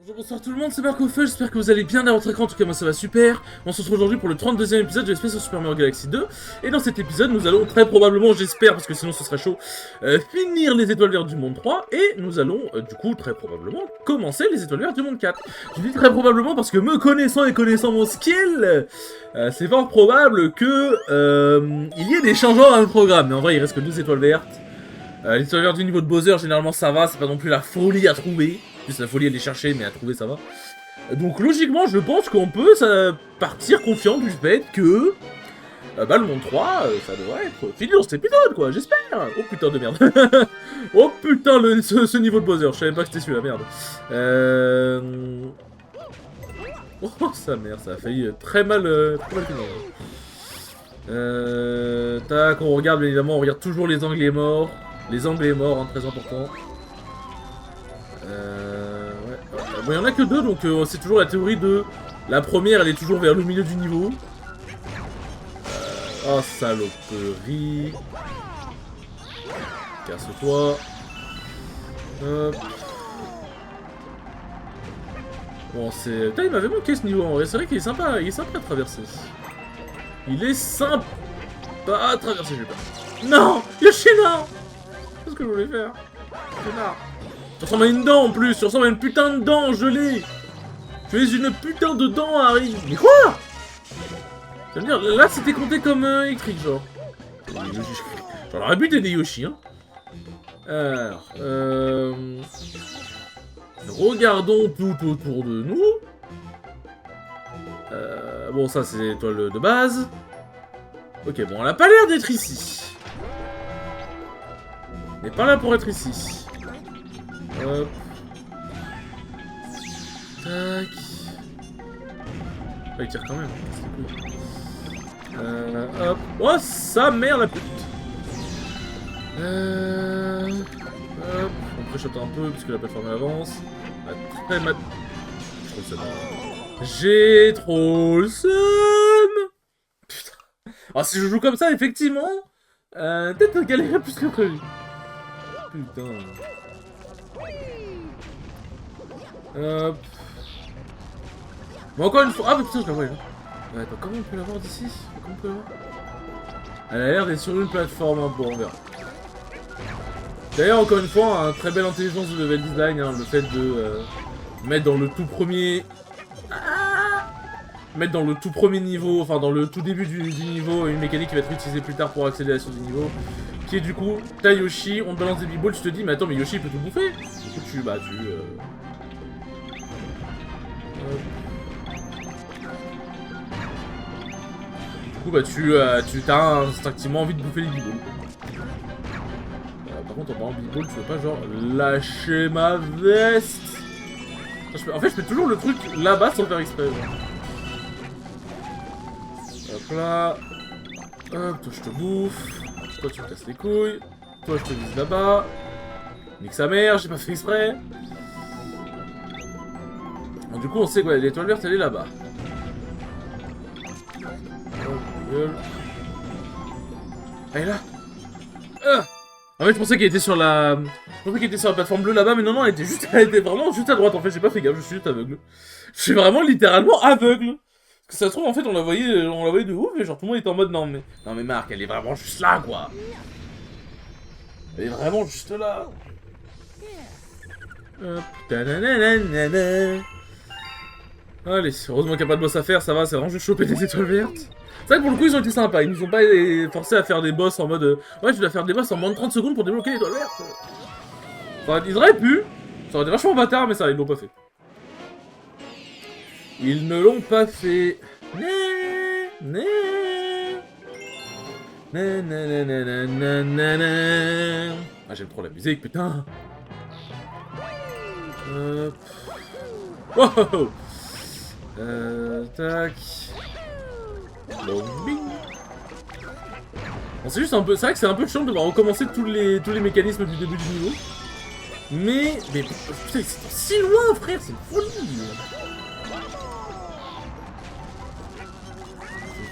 Bonjour, bonsoir tout le monde, c'est Marcofeu, j'espère que vous allez bien à votre écran, en tout cas moi ça va super. On se retrouve aujourd'hui pour le 32e épisode de Space Super Mario Galaxy 2. Et dans cet épisode, nous allons très probablement, j'espère, parce que sinon ce sera chaud, finir les étoiles vertes du monde 3. Et nous allons, du coup, très probablement, commencer les étoiles vertes du monde 4. Je dis très probablement parce que me connaissant et connaissant mon skill, c'est fort probable que il y ait des changements dans le programme. Mais en vrai, il reste que 2 étoiles vertes. Les étoiles vertes du niveau de Bowser, généralement ça va, c'est pas non plus la folie à trouver. Plus la folie à les chercher, mais à trouver ça va. Donc logiquement, je pense qu'on peut partir confiant du fait que le monde 3, ça devrait être fini dans cet épisode, quoi, j'espère. Oh putain de merde. Oh putain, ce niveau de Bowser, je savais pas que c'était celui-là, merde. Oh sa mère, ça a failli très mal finir. Tac, on regarde bien évidemment, on regarde toujours les anglais morts. Les anglais morts, hein, très important. Bon, il y en a que 2, donc c'est toujours la théorie de... La première, elle est toujours vers le milieu du niveau. Oh, saloperie. Casse-toi. Hop. Bon, c'est... Putain, il m'avait manqué ce niveau, en vrai. C'est vrai qu'il est sympa à traverser. Il est sympa à traverser, j'ai pas. Non, Yoshina. C'est ce que je voulais faire. Connard. Tu ressembles à une dent en plus, tu ressembles à une putain de dent gelée. Tu es une putain de dent, Harry. Mais quoi? Ça veut dire, là c'était compté comme électrique, genre. J'en aurais buté des Yoshi, hein. Alors, regardons tout autour de nous. Bon, ça c'est l'étoile de base. Ok, bon, elle a pas l'air d'être ici. Elle n'est pas là pour être ici. Hop. Tac. Ah, il tire quand même. C'est cool. Hop. Oh, sa mère la pute. Hop. On préchote un peu puisque la plateforme avance. Très mal. Je trouve ça mal. J'ai trop le seum. Putain. Alors si je joue comme ça, effectivement, peut-être galérer plus que prévu. Putain. Hop. Bon, encore une fois. Ah, mais putain, je la vois là. Attends, comment on peut la voir d'ici? Comment on peut la voir? Elle a l'air d'être sur une plateforme, hein. Bon, on verra. D'ailleurs, encore une fois, un très belle intelligence de level design, hein, le fait de mettre dans le tout premier. Mettre dans le tout premier niveau, enfin dans le tout début du niveau, une mécanique qui va être utilisée plus tard pour accéder à la suite du niveau. Qui est du coup, t'as Yoshi, on te balance des b-balls, tu te dis, mais attends, mais Yoshi il peut tout bouffer. Du coup, du coup, tu t'as instinctivement envie de bouffer les b-balls. Par contre, en parlant de b-ball, tu veux pas genre lâcher ma veste. En fait, je fais toujours le truc là-bas sans faire exprès. Genre. Hop là. Hop, toi je te bouffe. Toi tu me casses les couilles. Toi je te vise là-bas. Nique sa mère, j'ai pas fait exprès. Donc, du coup on sait quoi, l'étoile verte elle est là-bas. Oh, gueule. Elle est là. En fait je pensais qu'elle était sur la... Je pensais qu'elle était sur la plateforme bleue là-bas, mais non, elle était vraiment juste à droite. En fait j'ai pas fait gaffe, je suis juste aveugle. Je suis vraiment littéralement aveugle. Parce que ça se trouve, en fait, on la voyait de ouf, et genre tout le monde était en mode non mais Marc, elle est vraiment juste là, quoi. Elle est vraiment juste là. Hop. Allez, heureusement qu'il n'y a pas de boss à faire, ça va, c'est vraiment juste choper des étoiles vertes. C'est vrai que pour le coup, ils ont été sympas, ils nous ont pas forcé à faire des boss en mode ouais, tu dois faire des boss en moins de 30 secondes pour débloquer l'étoile verte. Enfin, ils auraient pu, ça aurait été vachement bâtard, mais ça, ils l'ont pas fait. Ils ne l'ont pas fait. Ah, j'aime trop la musique, putain. Hop. Wow. Tac. Lombing. Bon, c'est juste un peu. C'est vrai que c'est un peu chiant de devoir recommencer tous les mécanismes du début du niveau. Mais putain, c'est si loin, frère, c'est une folie.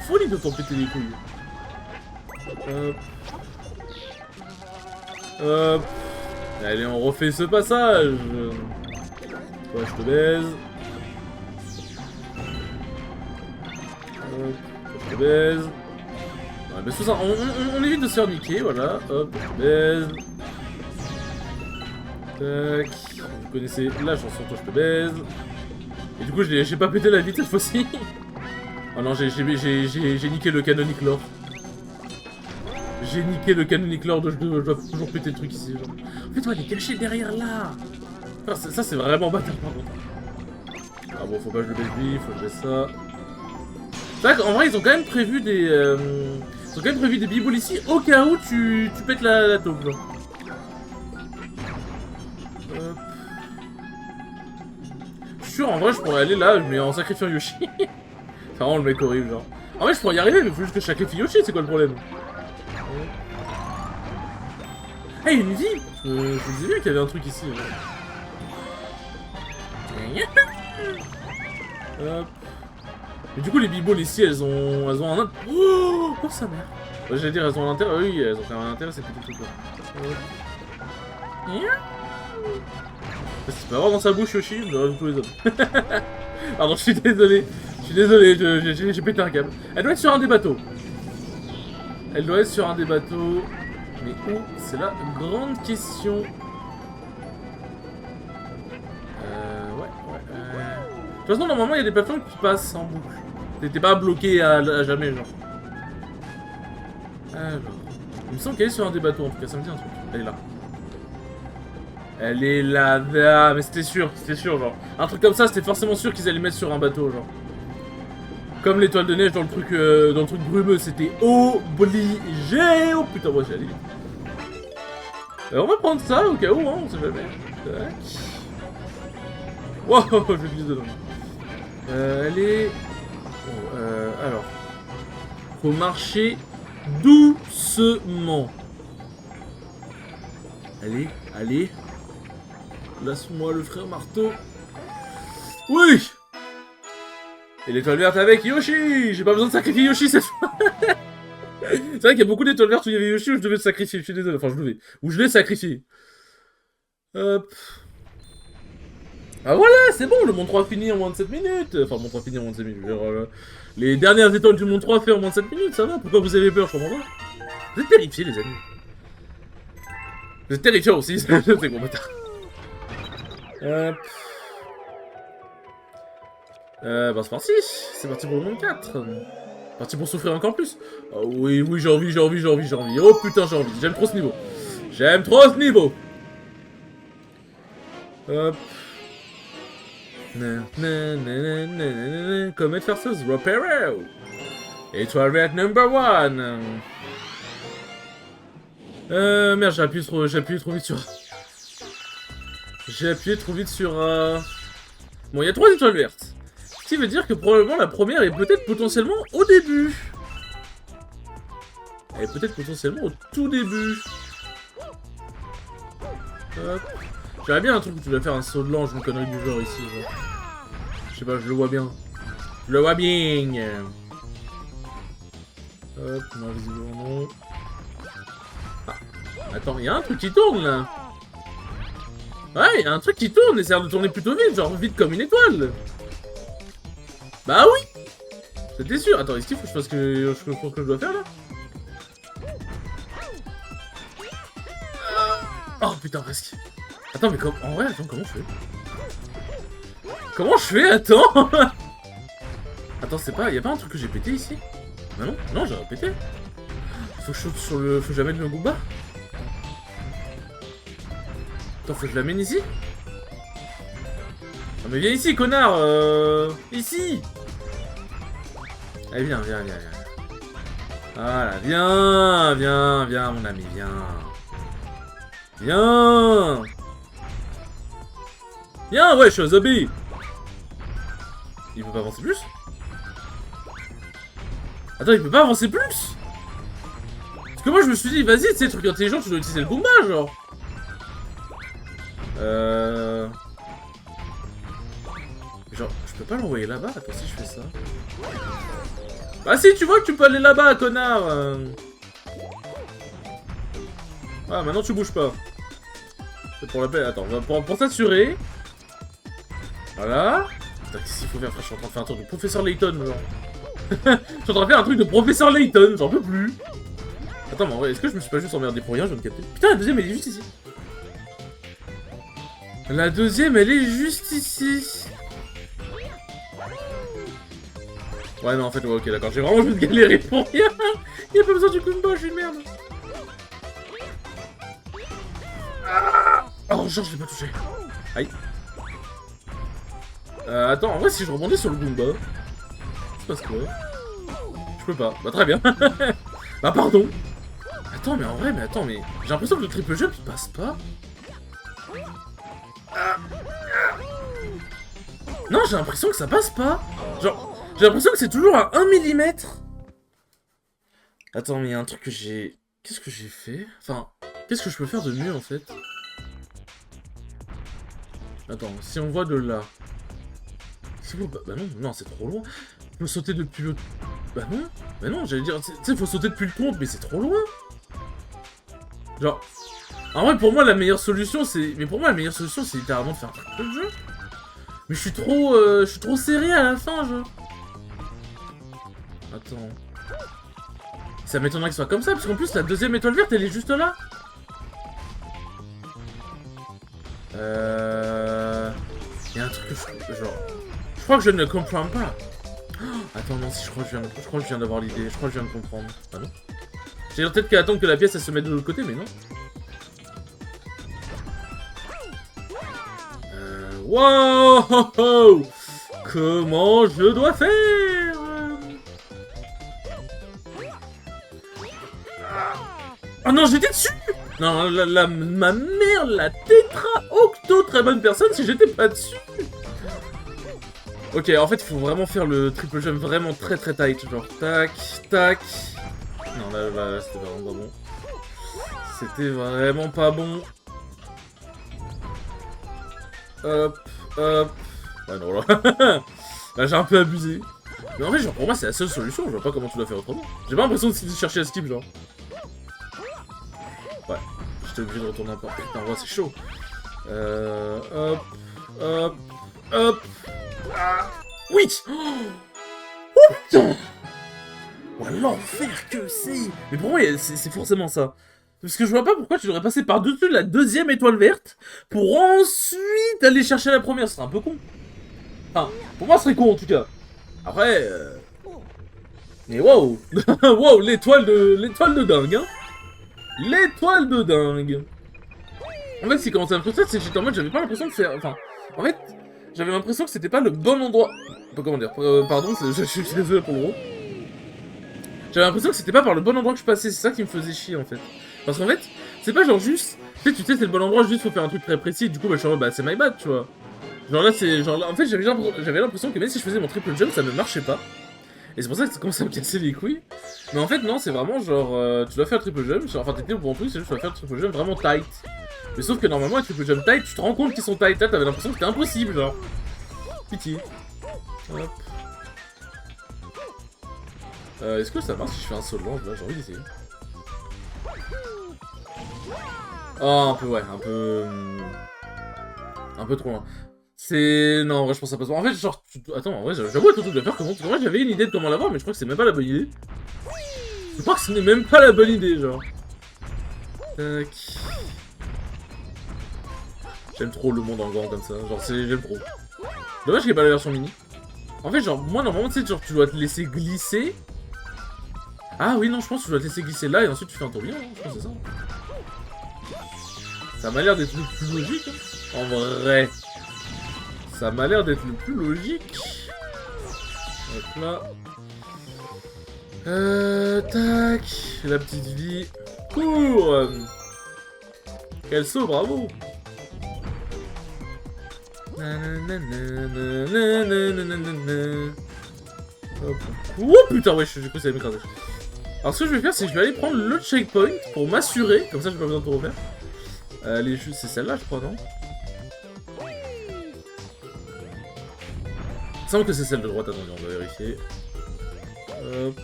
Folie de t'en péter les couilles. Hop. Hop. Allez, on refait ce passage. Toi, je te baise. Hop, je te baise. Ouais, mais tout ça, on évite de se faire niquer, voilà. Hop, je te baise. Tac. Vous connaissez la chanson, toi, je te baise. Et du coup, j'ai pas pété la vie cette fois-ci. Oh non, j'ai niqué le Canonic Lore. J'ai niqué le Canonic Lore, je dois toujours péter le truc ici. Genre. En fait, ouais, il est caché derrière là. Ah, ça, c'est vraiment bâtard, par contre. Ah bon, faut pas que je le baisse lui, faut que je baisse ça. C'est vrai qu'en vrai, ils ont quand même prévu des... ils ont quand même prévu des biboules ici, au cas où tu pètes la taupe, genre. Hop. Je suis sûr, en vrai, je pourrais aller là, mais en sacrifiant Yoshi. C'est vraiment le mec horrible, genre. En vrai, je pourrais y arriver, mais faut juste que je sacrifie Yoshi, c'est quoi le problème? Hey, une vie! Je vous disais bien qu'il y avait un truc ici. Hop. Mais du coup, les biboles ici, elles ont un intérêt. Oh, sa mère! J'allais dire, elles ont un intérêt. Oui, elles ont quand même un intérêt, ces petits trucs là. C'est pas avoir dans sa bouche, Yoshi, je le tous les hommes. Pardon, je suis désolé. J'ai pété un câble. Elle doit être sur un des bateaux. Elle doit être sur un des bateaux. Mais où? C'est la grande question. Ouais. De toute façon, normalement, il y a des plateformes qui passent en boucle. T'es pas bloqué à jamais, genre. Alors. Il me semble qu'elle est sur un des bateaux, en tout cas, ça me dit un truc. Elle est là. Elle est là, mais c'était sûr, genre. Un truc comme ça, c'était forcément sûr qu'ils allaient mettre sur un bateau, genre. Comme l'étoile de neige dans le truc brumeux, c'était obligé. Oh putain, moi j'ai allé. On va prendre ça au cas où, hein, on sait jamais. Tac. Wow, je glisse dedans. Elle est... Oh, alors. Faut marcher doucement. Allez. Laisse-moi le frère marteau. Oui! Et l'étoile verte avec Yoshi! J'ai pas besoin de sacrifier Yoshi cette fois! C'est vrai qu'il y a beaucoup d'étoiles vertes où il y avait Yoshi où je devais le sacrifier, je suis désolé. Enfin, où je l'ai sacrifié. Hop. Ah voilà, c'est bon, le monde 3 fini en moins de 7 minutes. Enfin, le monde 3 fini en moins de 7 minutes. Les dernières étoiles du monde 3 fait en moins de 7 minutes, ça va? Pourquoi vous avez peur, je comprends pas? Vous êtes terrifiés, les amis. Vous êtes terrifiants aussi, c'est gros bâtard. Hop. Bah c'est parti. C'est parti pour le monde 4. Parti pour souffrir encore plus. Oh, oui, j'ai envie. Oh putain, j'ai envie. J'aime trop ce niveau. Hop. Comet versus Ropero. Étoile verte number 1. Merde, j'ai appuyé trop vite sur... Bon, il y a 3 étoiles vertes. Ce qui veut dire que probablement la première est peut-être potentiellement au début. Elle est peut-être potentiellement au tout début. Hop. J'aimerais bien un truc où tu dois faire un saut de l'ange, une connerie du genre ici. Genre. Je sais pas, je le vois bien. Hop, non, visiblement non. Ah, attends, il y a un truc qui tourne là. Ouais, il y a un truc qui tourne et ça a l'air de tourner plutôt vite, genre vite comme une étoile. Bah oui. C'était sûr. Attends, est-ce qu'il faut que je fasse ce que je dois faire là? Oh putain, presque. Attends, mais en vrai, attends, comment je fais? Attends. Attends, c'est pas... Y'a pas un truc que j'ai pété ici? Bah non, j'ai pété. Faut que je saute sur le... Faut que je la mette le Goomba. Attends, faut que je l'amène ici? Non mais viens ici, connard. Ici. Allez, viens. Voilà, viens, mon ami, Viens, ouais, je suis un zombie. Il peut pas avancer plus? Attends, il peut pas avancer plus? Parce que moi, je me suis dit, vas-y, tu sais, truc intelligent, tu dois utiliser le Goomba, genre. Genre, je peux pas l'envoyer là-bas? Attends, si je fais ça... Bah si, tu vois que tu peux aller là-bas, connard. Ah, maintenant tu bouges pas. C'est pour la paix. Attends, pour s'assurer... Voilà. Putain, qu'est-ce qu'il faut faire? Je suis en train de faire un truc de professeur Layton, genre. Je suis en train de faire un truc de professeur Layton, j'en peux plus. Attends, mais en vrai, est-ce que je me suis pas juste emmerdé pour rien? Je viens de capter. Putain, la deuxième, elle est juste ici. La deuxième, elle est juste ici. Ouais, non, en fait, ouais, ok, d'accord. J'ai vraiment juste galéré pour rien. Il y a pas besoin du combo, je suis une merde. Oh, genre, je l'ai pas touché. Aïe. Attends, en vrai, si je rebondis sur le Goomba... Il se passe quoi? Je peux pas. Bah, très bien. Bah, pardon. Attends, mais en vrai, mais j'ai l'impression que le triple jump, il passe pas. Non, j'ai l'impression que ça passe pas. Genre, j'ai l'impression que c'est toujours à 1 mm. Attends, mais il y a un truc que j'ai... Qu'est-ce que j'ai fait? Enfin, qu'est-ce que je peux faire de mieux, en fait? Attends, si on voit de là... C'est bon, bah non, non, c'est trop loin. Faut sauter depuis le... Bah non, j'allais dire... Tu sais, faut sauter depuis le compte, mais c'est trop loin. Genre... En vrai, pour moi, la meilleure solution, c'est... Mais pour moi, la meilleure solution, c'est littéralement de faire un truc de jeu. Mais je suis trop serré à la fin, genre. Attends... Ça m'étonnerait que ce soit comme ça, parce qu'en plus, la deuxième étoile verte, elle est juste là. Il y a un truc que je... Genre... Je crois que je ne comprends pas. Oh, attends, non, si je crois que je viens d'avoir l'idée. Je crois que je viens de comprendre. Ah non? J'ai peut-être qu'à attendre que la pièce elle se mette de l'autre côté, mais non. Wow! Comment je dois faire? Oh non, j'étais dessus! Non, ma mère, la tétra-octo, très bonne personne si j'étais pas dessus! Ok, en fait, il faut vraiment faire le triple jump vraiment très tight, genre tac, tac. Non, là c'était vraiment pas bon. C'était vraiment pas bon. Hop, hop. Ah non, là. Là, j'ai un peu abusé. Mais en fait, genre, pour moi, c'est la seule solution. Je vois pas comment tu dois faire autrement. J'ai pas l'impression de chercher à skip, genre. Ouais, j'étais obligé de retourner un peu. Putain, ouais, c'est chaud. Hop, hop, hop. Ah, oui! Oh putain! Oh l'enfer que c'est! Mais pour moi, c'est forcément ça. Parce que je vois pas pourquoi tu devrais passer par-dessus la deuxième étoile verte pour ensuite aller chercher la première. Ce serait un peu con. Enfin, pour moi, ce serait con en tout cas. Après... Mais waouh! Waouh, l'étoile de dingue, hein! L'étoile de dingue! En fait, c'est comment ça me fait, c'est que j'étais en mode, j'avais pas l'impression de faire... Enfin, en fait... J'avais l'impression que c'était pas le bon endroit. Comment dire, pardon, je suis désolé pour le gros. J'avais l'impression que c'était pas par le bon endroit que je passais, c'est ça qui me faisait chier en fait. Parce qu'en fait, c'est pas genre juste. Tu sais, c'est le bon endroit, juste faut faire un truc très précis, du coup, bah, je suis en mode, bah, c'est my bad, tu vois. Genre là, c'est. Genre là, en fait, j'avais l'impression que même si je faisais mon triple jump, ça ne marchait pas. Et c'est pour ça que ça commence à me casser les couilles. Mais en fait, non, c'est vraiment genre, tu dois faire le triple jump, genre, enfin, t'étais au bon truc, c'est juste tu dois faire le triple jump vraiment tight. Mais sauf que normalement, les triple jump tight, tu te rends compte qu'ils sont tight, là, t'avais l'impression que c'était impossible, genre. Pitié. Hop. Est-ce que ça marche si je fais un saut de l'ange là? J'ai envie d'essayer. Oh, un peu, ouais, un peu... Un peu trop loin. C'est... Non, en vrai, je pense que ça passe pas. En fait, genre... Attends, en vrai, j'avoue être tout de faire comment... En vrai, j'avais une idée de comment l'avoir, mais je crois que c'est même pas la bonne idée. Je crois que ce n'est même pas la bonne idée, genre. Tac... J'aime trop le monde en grand comme ça. Genre, j'aime trop. Dommage qu'il n'y ait pas la version mini. En fait, genre, moi, normalement, tu sais, genre, tu dois te laisser glisser. Ah oui, non, je pense que tu dois te laisser glisser là et ensuite tu fais un tourbillon, hein. Je pense que c'est ça. Ça m'a l'air d'être le plus logique, hein. En vrai. Ça m'a l'air d'être le plus logique. Hop là. Tac. La petite vie. Cours. Quel saut, bravo. Oh putain, ouais, j'ai cru que ça allait m'écraser. Alors, ce que je vais faire, c'est que je vais aller prendre le checkpoint pour m'assurer. Comme ça, j'ai pas besoin de tout refaire. Les jeux, c'est celle-là, je crois, non? Il semble que c'est celle de droite. Attendez, on va vérifier. Hop.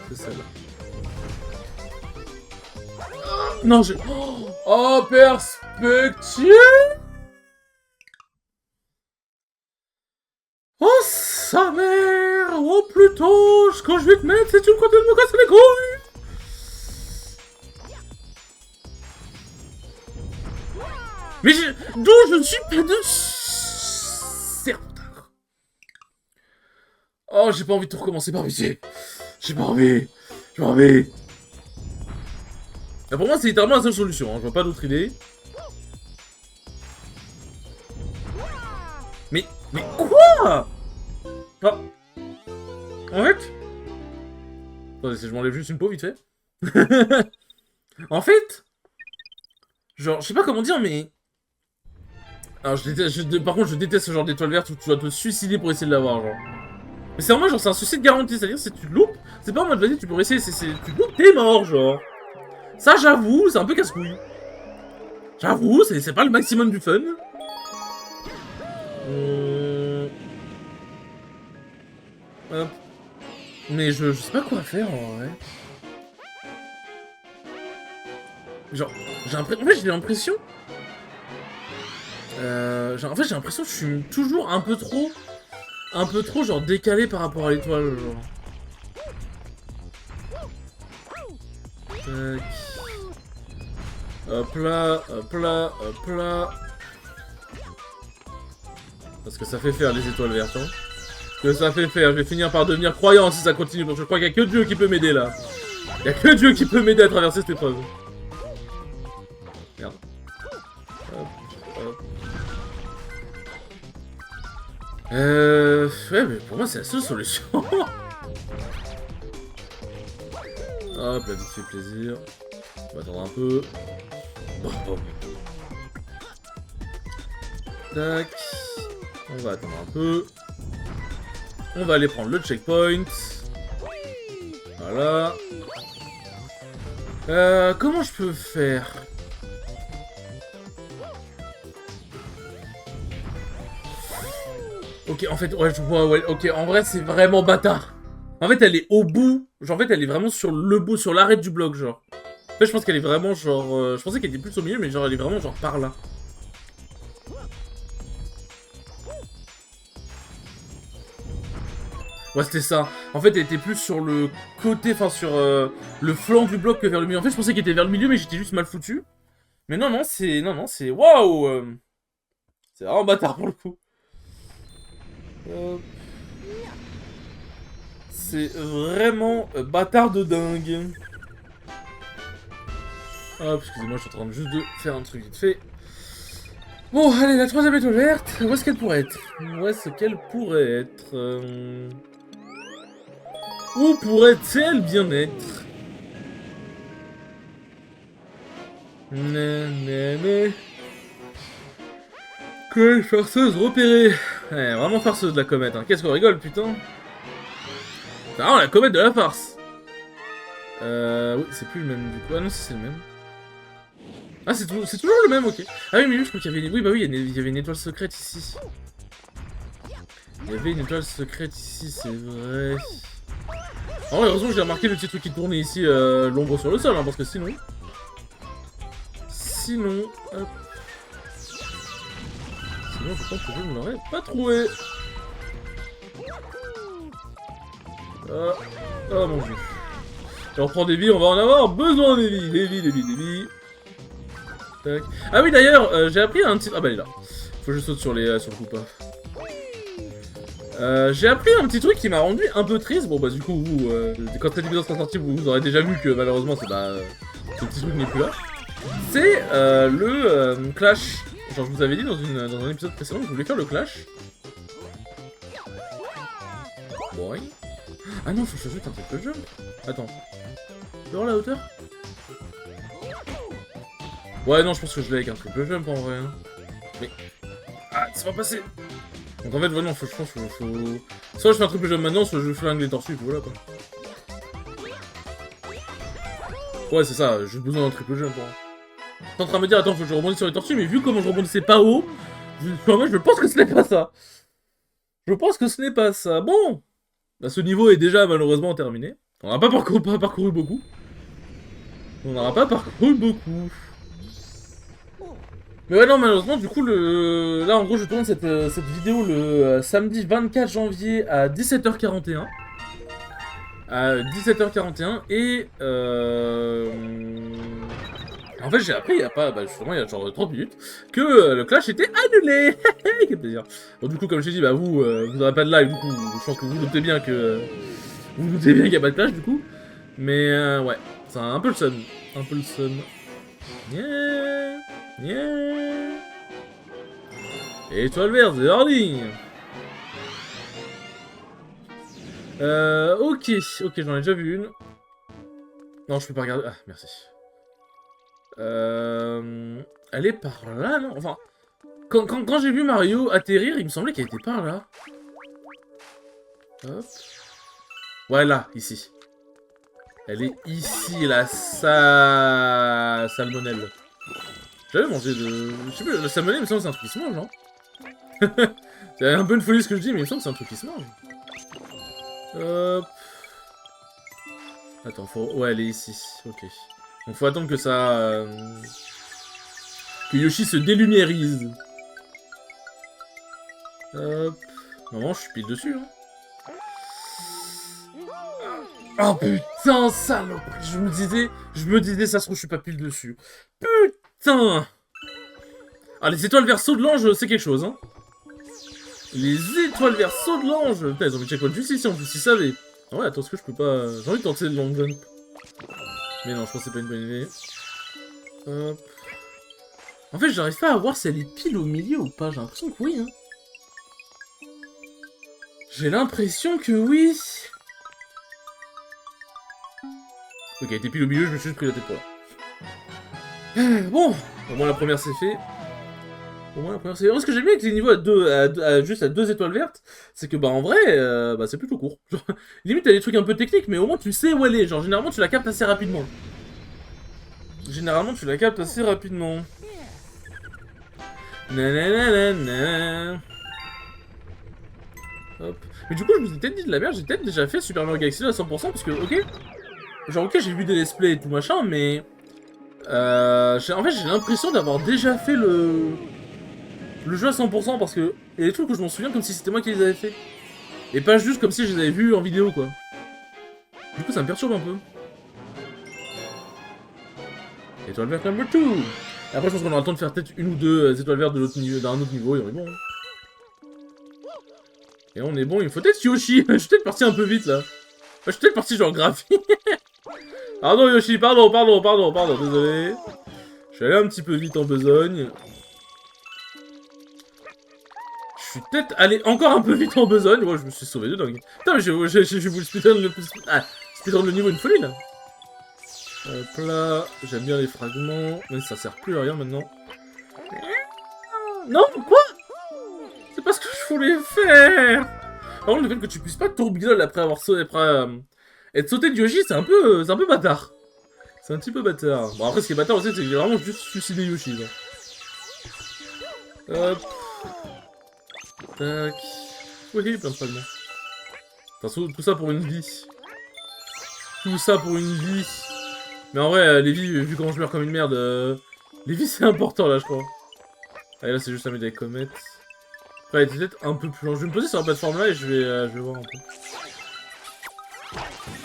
C'est celle-là. Non, j'ai... Oh, perspective! Oh, sa mère! Oh, plutôt, ce que je vais te mettre, c'est une continue de me casser les couilles! Mais d'où je suis pas de serpentard. Oh, j'ai pas envie de tout recommencer par pitié. J'ai pas envie. J'ai pas envie. Et pour moi, c'est littéralement la seule solution. Hein. Je vois pas d'autre idée. Mais quoi? Ah. En fait... Attendez, si je m'enlève juste une peau, vite fait. En fait... Genre, je sais pas comment dire, mais... Alors, par contre, je déteste ce genre d'étoile verte où tu dois te suicider pour essayer de l'avoir, genre. Mais c'est en mode, genre, c'est un suicide garanti, c'est-à-dire, si tu te loupes, c'est pas en mode, vas-y, tu peux essayer, tu te loupes, t'es mort, genre. Ça, j'avoue, c'est un peu casse-couille. J'avoue, c'est pas le maximum du fun. Hop. Mais je sais pas quoi faire, en vrai. Genre, en fait, j'ai l'impression... en fait, j'ai l'impression que je suis toujours un peu trop, genre, décalé par rapport à l'étoile, genre. Tac. Hop là, hop là, hop là. Parce que ça fait faire les étoiles vertes, hein. Que ça fait faire, je vais finir par devenir croyant si ça continue, parce que je crois qu'il y a que Dieu qui peut m'aider, là. Il y a que Dieu qui peut m'aider à traverser cette épreuve. Merde. Hop, hop. Ouais, mais pour moi, c'est la seule solution. Hop, la vie fait plaisir. On va attendre un peu. Bon, bon. Tac. On va attendre un peu. On va aller prendre le checkpoint. Voilà. Comment je peux faire? Ok, en fait, ouais, je vois, ouais, ok, en vrai, c'est vraiment bâtard. En fait, elle est au bout. Genre, en fait, elle est vraiment sur le bout, sur l'arrêt du bloc, genre. En fait, je pense qu'elle est vraiment, genre... je pensais qu'elle était plus au milieu, mais genre, elle est vraiment, genre, par là. Ouais, c'était ça. En fait, elle était plus sur le côté, enfin, sur le flanc du bloc que vers le milieu. En fait, je pensais qu'elle était vers le milieu, mais j'étais juste mal foutu. Mais non, non, c'est... Non, non, c'est... Waouh c'est vraiment bâtard, pour le coup. C'est vraiment bâtard de dingue. Hop, excusez-moi, je suis en train de juste de faire un truc vite fait. Bon, allez, la troisième étoile verte, où est-ce qu'elle pourrait être? Où est-ce qu'elle pourrait être Où pourrait-elle bien être? Né. Quelle farceuse repérée. Ouais, vraiment farceuse la comète, hein. Qu'est-ce qu'on rigole, putain. C'est vraiment la comète de la farce. Oui, c'est plus le même du coup. Ah non, si c'est le même. Ah, c'est toujours le même, ok. Ah oui, mais oui, je crois qu'il y avait une... Oui, bah oui, il y avait une étoile secrète ici. Il y avait une étoile secrète ici, c'est vrai. Oh, heureusement, j'ai remarqué le petit truc qui tournait ici, l'ombre sur le sol, hein, parce que sinon... Hop. Sinon, je pense que je ne l'aurais pas trouvé. Oh mon dieu. Je reprends des vies, on va en avoir besoin des vies. Des vies. Tac. Ah oui, d'ailleurs, j'ai appris un petit... Ah bah, elle est là. Faut que je saute sur le coup, pas. J'ai appris un petit truc qui m'a rendu un peu triste. Bon, bah, du coup, vous, quand cette épisode sera sortie, vous aurez déjà vu que malheureusement, ce petit truc n'est plus là. C'est le clash. Genre, je vous avais dit dans un épisode précédent que je voulais faire le clash. Boing. Ah non, faut que je fasse un triple jump. Attends. Tu vois la hauteur? Ouais, non, je pense que je l'ai avec un triple jump en vrai. Hein. Mais. Ah, c'est pas passé! Donc en fait, ouais, non, je pense qu'il faut. Soit je fais un triple jump maintenant, soit je flingue les tortues, voilà quoi. Ouais, c'est ça, j'ai besoin d'un triple jump. Hein. T'es en train de me dire, attends, faut que je rebondisse sur les tortues, mais vu comment je rebondissais pas haut, je pense que ce n'est pas ça. Je pense que ce n'est pas ça. Bon! Bah, ce niveau est déjà malheureusement terminé. On n'aura pas parcouru beaucoup. On n'aura pas parcouru beaucoup. Mais ouais, non, malheureusement, du coup, là, en gros, je tourne cette vidéo le samedi 24 janvier à 17h41. À 17h41, et en fait, j'ai appris il y a pas, justement, il y a genre 30 minutes, que le clash était annulé. Quel plaisir. Bon, du coup, comme je t'ai dit, bah vous n'aurez pas de live, du coup, je pense que vous doutez bien que vous doutez bien qu'il n'y a pas de clash, du coup. Mais ouais, c'est un peu le seum, un peu le seum. Yeah, yeah. Étoile verte, c'est hors ligne. Ok, j'en ai déjà vu une. Non, je peux pas regarder. Ah, merci. Elle est par là, non? Enfin, quand j'ai vu Mario atterrir, il me semblait qu'elle était par là. Hop. Ouais, là, ici. Elle est ici, la salmonelle. J'avais mangé de... Je sais plus, le salmonelle, il me semble que c'est un truc qui se mange, non? C'est un peu une folie ce que je dis, mais il me semble que c'est un truc qui se mange. Hop. Attends, faut... Ouais, elle est ici. Ok. Donc faut attendre que ça... que Yoshi se délumiérise. Hop. Normalement, je suis pile dessus, hein. Oh putain, salope. Je me disais, ça se trouve, je suis pas pile dessus. Putain. Ah, les étoiles verso de l'ange, c'est quelque chose, hein. Les étoiles verso de l'ange. Putain, ils ont mis checkpoint juste ici, en plus, ils savaient. Ah ouais, attends, est-ce que je peux pas... J'ai envie de tenter le long jump. Mais non, je pense que c'est pas une bonne idée. Hop. En fait, j'arrive pas à voir si elle est pile au milieu ou pas. J'ai l'impression que oui, hein. J'ai l'impression que oui. Ok, elle était pile au milieu, je me suis juste pris la tête pour là. Bon, au moins la première c'est fait. Au moins la première c'est fait. Ce que j'aime bien avec les niveaux juste à 2 étoiles vertes, c'est que bah en vrai, c'est plutôt court. Genre, limite t'as des trucs un peu techniques, mais au moins tu sais où elle est. Genre généralement tu la captes assez rapidement. Nananana. Hop. Mais du coup je me suis peut-être dit de la merde, j'ai peut-être déjà fait Super Mario Galaxy 2 à 100% parce que ok. Genre ok j'ai vu des let's play et tout machin, mais... en fait j'ai l'impression d'avoir déjà fait le jeu à 100% parce que il y a des trucs où je m'en souviens comme si c'était moi qui les avais fait. Et pas juste comme si je les avais vus en vidéo quoi. Du coup ça me perturbe un peu. Étoile verte number 2. Et après je pense qu'on aura le temps de faire peut-être une ou deux étoiles vertes d'un autre niveau et on est bon. Et on est bon, il me faut peut-être Yoshi. Je suis peut-être parti un peu vite là. Je suis peut-être parti genre graphie. Pardon Yoshi, pardon, désolé. Je suis allé un petit peu vite en besogne. Je suis peut-être allé encore un peu vite en besogne. Ouais, je me suis sauvé de dingue. Putain, mais j'ai voulu speedrun le niveau une folie là. Hop là, j'aime bien les fragments. Mais ça sert plus à rien maintenant. Non, quoi? C'est pas ce que je voulais faire. Par contre, le fait que tu puisses pas tourbillon après avoir sauté, être sauté de Yoshi, c'est un peu bâtard. C'est un petit peu bâtard. Bon, après, ce qui est bâtard aussi, c'est que j'ai vraiment juste suicidé Yoshi. Là. Hop. Tac. Oui, plein de fragments. Tout ça pour une vie. Tout ça pour une vie. Mais en vrai, les vies, vu comment je meurs comme une merde, les vies c'est important là, je crois. Allez, là, c'est juste un médaille comète. Après, elle était peut-être un peu plus loin. Je vais me poser sur la plateforme là et je vais voir un peu.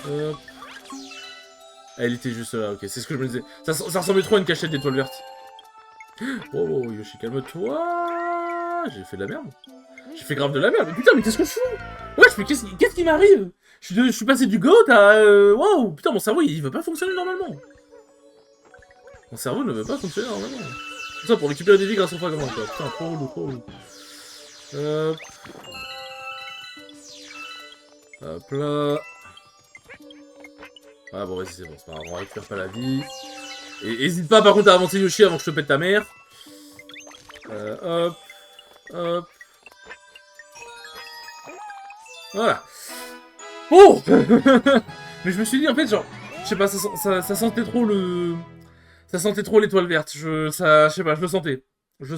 Hop. Elle était juste là, ok, c'est ce que je me disais. Ça ressemblait trop à une cachette d'étoiles vertes. Oh, Yoshi, calme-toi. J'ai fait de la merde. J'ai fait grave de la merde. Mais putain, mais qu'est-ce que je fous? Wesh, mais qu'est-ce qui m'arrive? Je suis passé du GOAT à... Waouh, putain, mon cerveau, il veut pas fonctionner normalement. Mon cerveau ne veut pas fonctionner normalement. Tout ça pour récupérer des vies grâce au fragment, quoi. Putain, trop relou. Hop là. Ah bon, vas-y, c'est bon, c'est pas grave, on récupère pas la vie. Et hésite pas par contre à avancer Yoshi avant que je te pète ta mère. Hop. Voilà. Oh. Mais je me suis dit en fait genre, je sais pas, ça sentait trop le... Ça sentait trop l'étoile verte, je sais pas, je le sentais. Je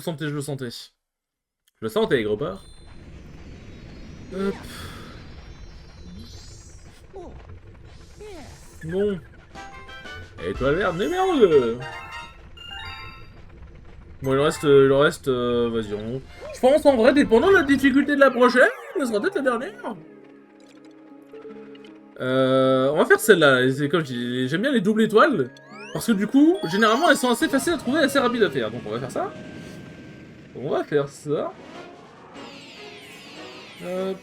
le sentais, gros part. Hop. Bon. Étoile verte numéro 2. Bon, il en reste, vas-y, je pense en vrai, dépendant de la difficulté de la prochaine, ce sera peut-être la dernière. On va faire celle-là, comme je dis, j'aime bien les doubles étoiles, parce que du coup, généralement, elles sont assez faciles à trouver et assez rapides à faire, donc on va faire ça. On va faire ça. Non,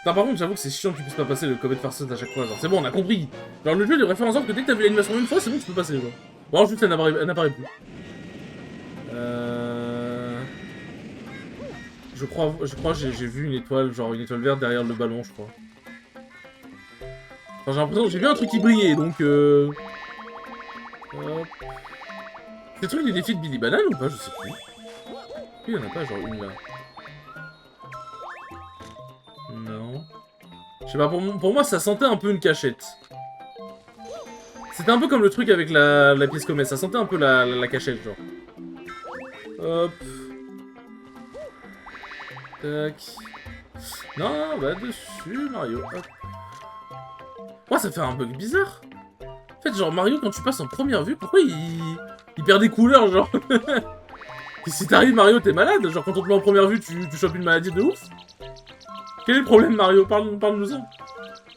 par contre, j'avoue que c'est chiant que tu puisses pas passer le comète farceuse à chaque fois, genre, c'est bon, on a compris. Genre, le jeu devrait faire en sorte que dès que t'as vu l'animation une fois, c'est bon, tu peux passer, genre. Bon, alors, juste, elle n'apparaît plus. Je crois j'ai vu une étoile, genre une étoile verte derrière le ballon, je crois. Enfin, j'ai l'impression que j'ai vu un truc qui brillait, donc Hop. C'est le truc des défis de Billy Banane ou pas? Je sais plus. Il y en a pas, genre une là. Non. Je sais pas, pour moi, ça sentait un peu une cachette. C'était un peu comme le truc avec la pièce comète, ça sentait un peu la cachette, genre. Hop. Tac. Non, bah dessus, Mario. Hop. Ouais, ça fait un bug bizarre. En fait, genre, Mario, quand tu passes en première vue, pourquoi il perd des couleurs, genre? Et si t'arrives, Mario, t'es malade? Genre, quand on te met en première vue, tu chopes une maladie de ouf? Quel est le problème, Mario? Parle-nous-en.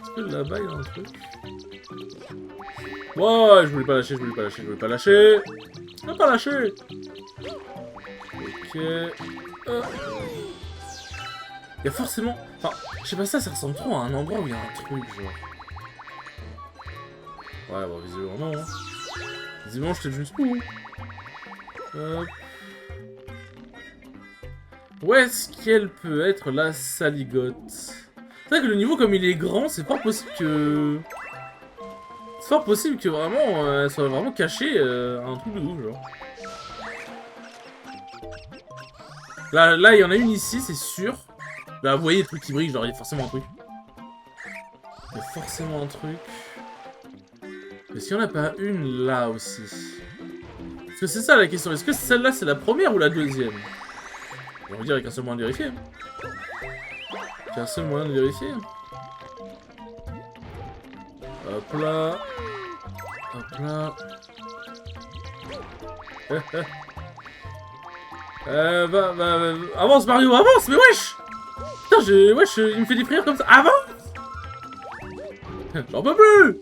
Est-ce que là-bas, il y a un truc? Ouais, je voulais pas lâcher. Je vais pas lâcher. Ok. Il y a forcément... Enfin, je sais pas, ça ressemble trop à un endroit où il y a un truc, genre... Ouais, bon, visiblement non. Hein. Visiblement, je t'ai juste où. Où est-ce qu'elle peut être, la saligote? C'est vrai que le niveau, comme il est grand, c'est fort possible que... C'est fort possible que vraiment, elle soit vraiment cachée à un truc de ouf, genre. Là, il y en a une ici, c'est sûr. Là, vous voyez les trucs qui brillent, genre, il y a forcément un truc. Il y a forcément un truc. Est-ce qu'il n'y en a pas une là aussi? Parce que c'est ça la question. Est-ce que celle-là, c'est la première ou la deuxième? J'ai envie de dire, avec un seul moyen de vérifier. Qu'un seul moyen de vérifier. Hop là. Hop là. Avance Mario, avance, mais wesh! Putain, wesh, il me fait des prières comme ça. Avance! J'en peux plus!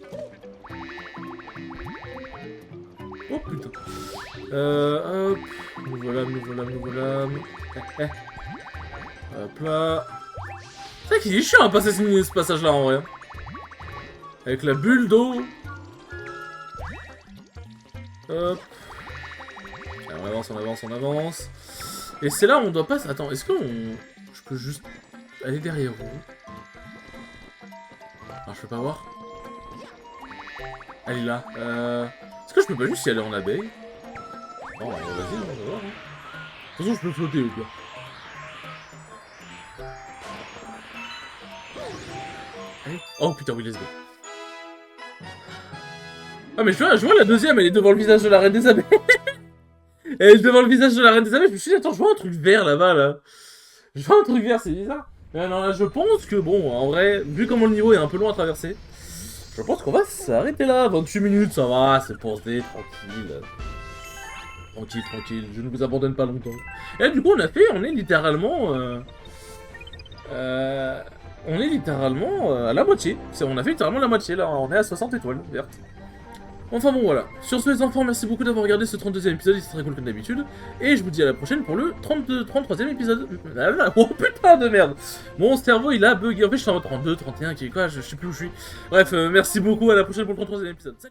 Oh putain. Hop. Nouveau lame. Hop là. C'est vrai qu'il est chiant à passer ce passage-là en vrai. Avec la bulle d'eau. Hop. On avance. Et c'est là où on doit pas... Attends, est-ce que je peux juste aller derrière vous? Alors, je peux pas voir. Elle est là. Est-ce que je peux pas juste y aller en abeille? Oh, vas-y, on va voir. Hein. De toute façon, je peux flotter, ou quoi. Allez. Oh putain, oui, let's go. Ah, mais je vois la deuxième, elle est devant le visage de la reine des abeilles. Elle est devant le visage de la reine des abeilles. Je me suis dit, attends, je vois un truc vert là-bas, là. Je vois un truc vert, c'est bizarre. Mais non, là, je pense que, bon, en vrai, vu comment le niveau est un peu long à traverser, je pense qu'on va s'arrêter là. 28 minutes, ça va, c'est posé, tranquille. Tranquille, je ne vous abandonne pas longtemps. Et du coup, on est littéralement... on est littéralement à la moitié. On a fait littéralement la moitié, là, on est à 60 étoiles vertes. Enfin bon, voilà. Sur ce, les enfants, merci beaucoup d'avoir regardé ce 32e épisode, c'est très cool comme d'habitude. Et je vous dis à la prochaine pour le 33e épisode. Oh putain de merde. Mon cerveau, il a bugué. En fait, je suis en 32, 31, qui est quoi, je sais plus où je suis. Bref, merci beaucoup, à la prochaine pour le 33e épisode. Salut.